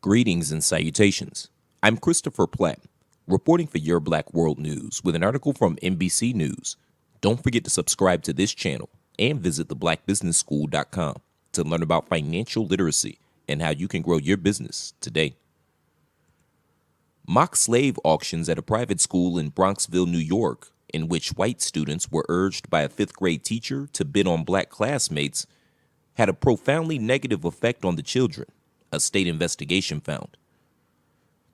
Greetings and salutations. I'm Christopher Platt, reporting for Your Black World News with an article from NBC News. Don't forget to subscribe to this channel and visit theblackbusinessschool.com to learn about financial literacy and how you can grow your business today. Mock slave auctions at a private school in Bronxville, New York, in which white students were urged by a fifth-grade teacher to bid on black classmates, had a profoundly negative effect on the children, a state investigation found.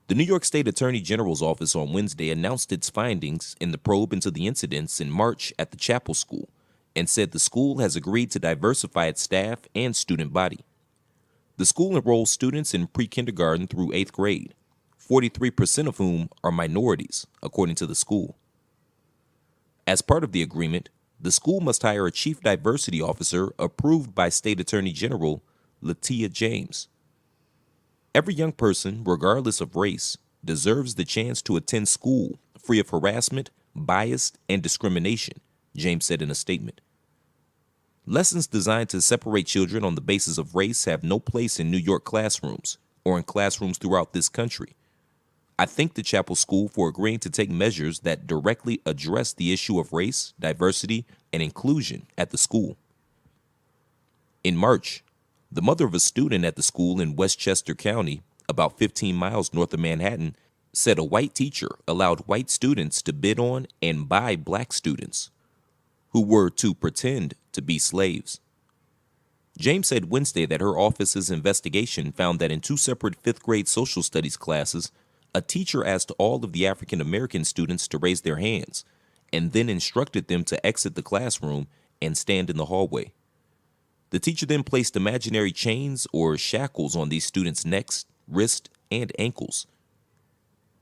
The New York State Attorney General's office on Wednesday announced its findings in the probe into the incidents in March at the Chapel School and said the school has agreed to diversify its staff and student body. The school enrolls students in pre-kindergarten through 8th grade, 43% of whom are minorities, according to the school. As part of the agreement, the school must hire a chief diversity officer approved by State Attorney General Letitia James. Every young person, regardless of race, deserves the chance to attend school free of harassment, bias, and discrimination, James said in a statement. Lessons designed to separate children on the basis of race have no place in New York classrooms or in classrooms throughout this country. I thank the Chapel School for agreeing to take measures that directly address the issue of race, diversity, and inclusion at the school. In March, the mother of a student at the school in Westchester County, about 15 miles north of Manhattan, said a white teacher allowed white students to bid on and buy black students, who were to pretend to be slaves. James said Wednesday that her office's investigation found that in two separate fifth-grade social studies classes, a teacher asked all of the African-American students to raise their hands and then instructed them to exit the classroom and stand in the hallway. The teacher then placed imaginary chains or shackles on these students' necks, wrists, and ankles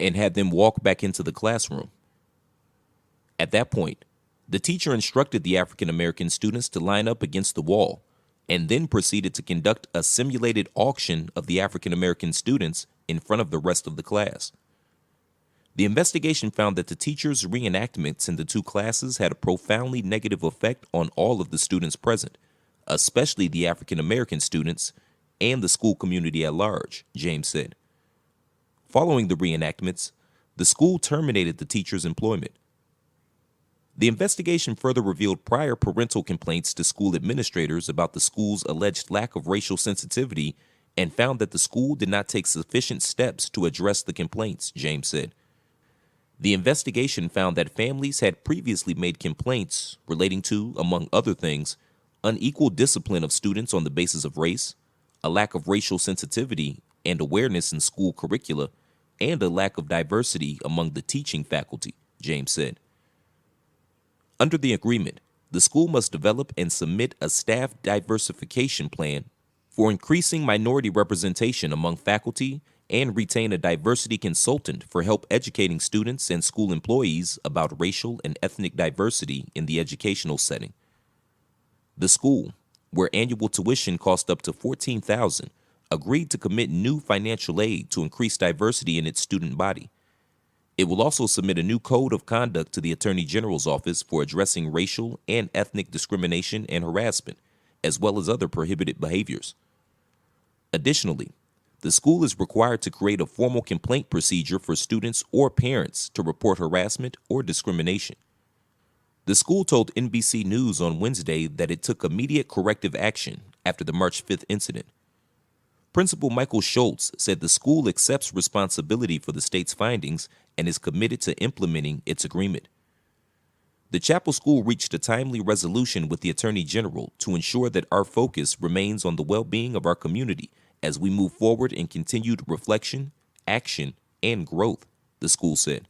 and had them walk back into the classroom. At that point, the teacher instructed the African-American students to line up against the wall and then proceeded to conduct a simulated auction of the African-American students in front of the rest of the class. The investigation found that the teacher's reenactments in the two classes had a profoundly negative effect on all of the students present, especially the African-American students and the school community at large, James said. Following the reenactments, the school terminated the teacher's employment. The investigation further revealed prior parental complaints to school administrators about the school's alleged lack of racial sensitivity and found that the school did not take sufficient steps to address the complaints, James said. The investigation found that families had previously made complaints relating to, among other things, unequal discipline of students on the basis of race, a lack of racial sensitivity and awareness in school curricula, and a lack of diversity among the teaching faculty, James said. Under the agreement, the school must develop and submit a staff diversification plan for increasing minority representation among faculty and retain a diversity consultant for help educating students and school employees about racial and ethnic diversity in the educational setting. The school, where annual tuition cost up to $14,000, agreed to commit new financial aid to increase diversity in its student body. It will also submit a new code of conduct to the Attorney General's office for addressing racial and ethnic discrimination and harassment, as well as other prohibited behaviors. Additionally, the school is required to create a formal complaint procedure for students or parents to report harassment or discrimination. The school told NBC News on Wednesday that it took immediate corrective action after the March 5th incident. Principal Michael Schultz said the school accepts responsibility for the state's findings and is committed to implementing its agreement. The Chapel School reached a timely resolution with the Attorney General to ensure that our focus remains on the well-being of our community as we move forward in continued reflection, action, and growth, the school said.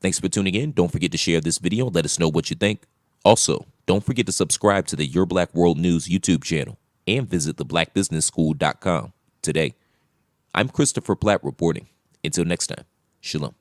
Thanks for tuning in. Don't forget to share this video. Let us know what you think. Also, don't forget to subscribe to the Your Black World News YouTube channel and visit theblackbusinessschool.com today. I'm Christopher Platt reporting. Until next time, shalom.